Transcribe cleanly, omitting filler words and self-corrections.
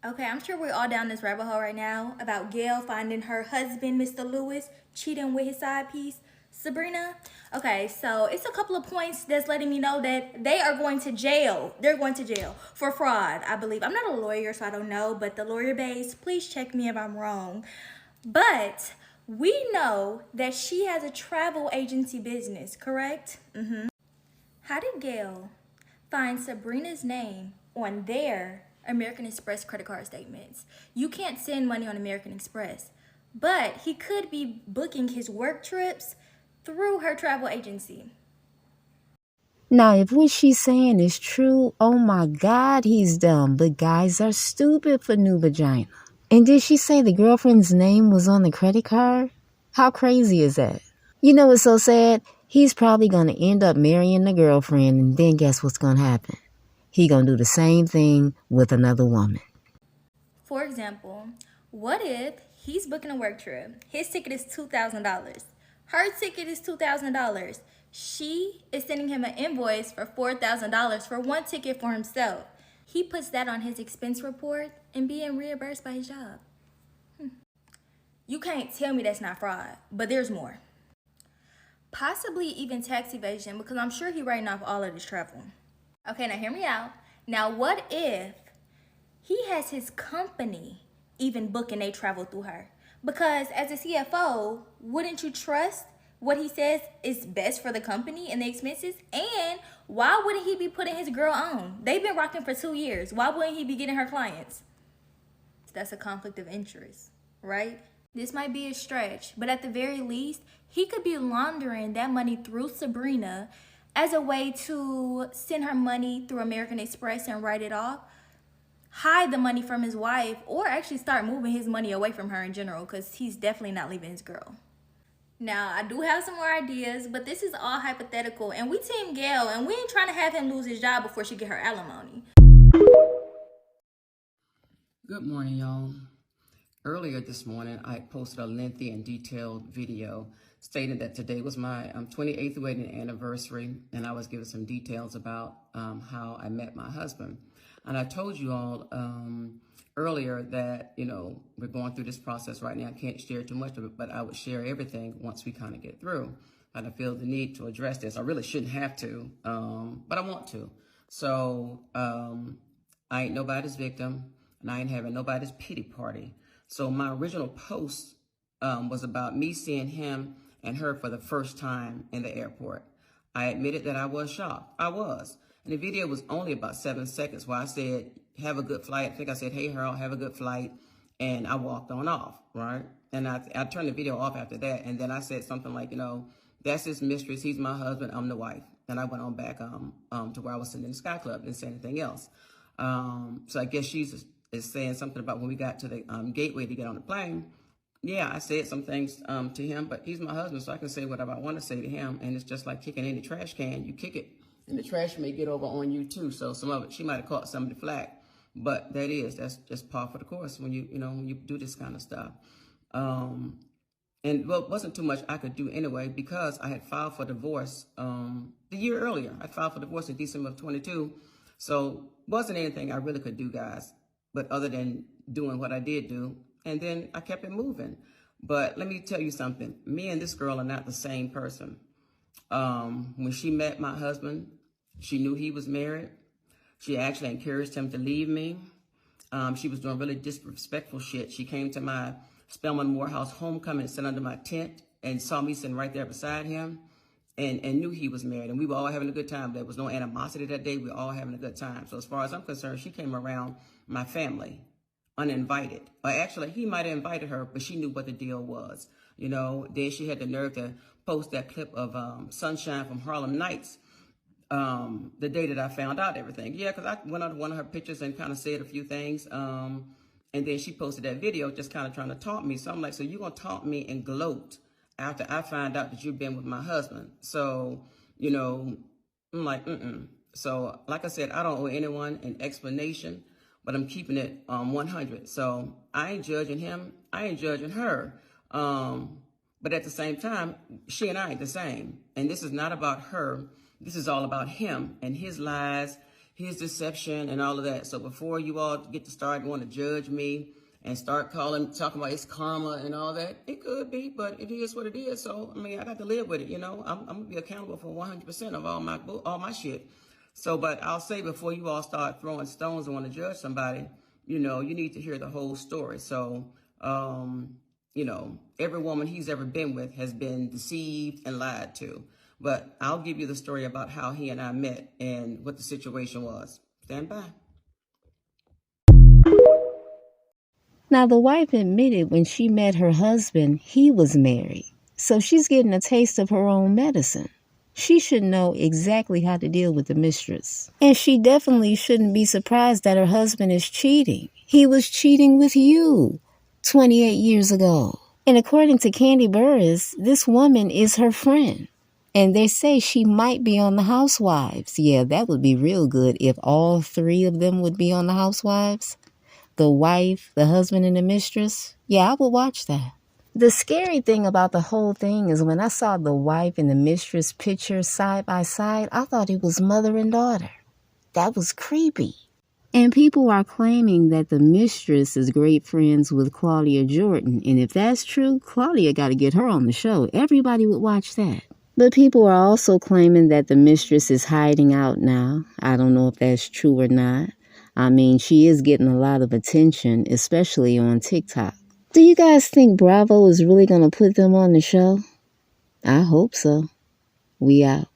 Okay, I'm sure we're all down this rabbit hole right now about Gail finding her husband, Mr. Lewis, cheating with his side piece, Sabrina. Okay, so it's a couple of points that's letting me know that they are going to jail. They're going to jail for fraud, I believe. I'm not a lawyer, so I don't know, but the lawyer base, please check me if I'm wrong. But we know that she has a travel agency business, correct? How did Gail find Sabrina's name on their American Express credit card statements? You can't send money on American Express, but he could be booking his work trips through her travel agency. Now, if what she's saying is true, oh my God, he's dumb. But guys are stupid for new vagina. And did she say the girlfriend's name was on the credit card? How crazy is that? You know what's so sad? He's probably going to end up marrying the girlfriend, and then guess what's going to happen? He going to do the same thing with another woman. For example, what if he's booking a work trip? His ticket is $2,000. Her ticket is $2,000. She is sending him an invoice for $4,000 for one ticket for himself. He puts that on his expense report and being reimbursed by his job. You can't tell me that's not fraud, but there's more. Possibly even tax evasion, because I'm sure he's writing off all of this travel. Okay, now hear me out. Now, what if he has his company even booking they travel through her? Because as a CFO, wouldn't you trust what he says is best for the company and the expenses? And why wouldn't he be putting his girl on? They've been rocking for 2 years. Why wouldn't he be getting her clients? That's a conflict of interest, right? This might be a stretch, but at the very least, he could be laundering that money through Sabrina as a way to send her money through American Express and write it off, hide the money from his wife, or actually start moving his money away from her in general, because he's definitely not leaving his girl. Now, I do have some more ideas, but this is all hypothetical, and we team Gail, and we ain't trying to have him lose his job before she get her alimony. Good morning, y'all. Earlier this morning, I posted a lengthy and detailed video stating that today was my 28th wedding anniversary, and I was giving some details about how I met my husband. And I told you all earlier that, we're going through this process right now. I can't share too much of it, but I would share everything once we kind of get through. And I feel the need to address this. I really shouldn't have to, but I want to. So I ain't nobody's victim, and I ain't having nobody's pity party. So my original post was about me seeing him and her for the first time in the airport. I admitted that I was shocked. I was. And the video was only about 7 seconds where I said, have a good flight. I think I said, hey, Harold, have a good flight. And I walked on off, right? And I turned the video off after that. And then I said something like, that's his mistress. He's my husband. I'm the wife. And I went on back to where I was sitting in the Sky Club and said anything else. So I guess she's is saying something about when we got to the gateway to get on the plane. Yeah, I said some things to him, but he's my husband, so I can say whatever I want to say to him. And it's just like kicking any trash can. You kick it, and the trash may get over on you too. So some of it, she might have caught some of the flack, but that's just par for the course when you do this kind of stuff. And well, it wasn't too much I could do anyway because I had filed for divorce the year earlier. I filed for divorce in December of 22, so wasn't anything I really could do, guys. But other than doing what I did do, and then I kept it moving. But let me tell you something. Me and this girl are not the same person. When she met my husband, she knew he was married. She actually encouraged him to leave me. She was doing really disrespectful shit. She came to my Spelman Morehouse homecoming and sat under my tent and saw me sitting right there beside him and knew he was married. And we were all having a good time. There was no animosity that day. We were all having a good time. So as far as I'm concerned, she came around my family uninvited. Or actually, he might have invited her, but she knew what the deal was. Then she had the nerve to post that clip of Sunshine from Harlem Nights the day that I found out everything. Yeah, because I went on one of her pictures and kind of said a few things. And then she posted that video just kind of trying to taunt me. So I'm like, so you're going to taunt me and gloat after I find out that you've been with my husband. So, I'm like, So like I said, I don't owe anyone an explanation, but I'm keeping it 100. So I ain't judging him. I ain't judging her. But at the same time, she and I ain't the same. And this is not about her. This is all about him and his lies, his deception and all of that. So before you all get to start going to judge me and start talking about it's karma and all that, it could be, but it is what it is. So, I mean, I got to live with it, you know. I'm going to be accountable for 100% of all my shit. So, but I'll say before you all start throwing stones and want to judge somebody, you know, you need to hear the whole story. So, you know, every woman he's ever been with has been deceived and lied to. But I'll give you the story about how he and I met and what the situation was. Stand by. Now, the wife admitted when she met her husband, he was married. So she's getting a taste of her own medicine. She should know exactly how to deal with the mistress. And she definitely shouldn't be surprised that her husband is cheating. He was cheating with you 28 years ago. And according to Candy Burris, this woman is her friend. And they say she might be on the Housewives. Yeah, that would be real good if all three of them would be on the Housewives. The wife, the husband, and the mistress. Yeah, I would watch that. The scary thing about the whole thing is when I saw the wife and the mistress picture side by side, I thought it was mother and daughter. That was creepy. And people are claiming that the mistress is great friends with Claudia Jordan. And if that's true, Claudia got to get her on the show. Everybody would watch that. But people are also claiming that the mistress is hiding out now. I don't know if that's true or not. I mean, she is getting a lot of attention, especially on TikTok. Do you guys think Bravo is really going to put them on the show? I hope so. We out.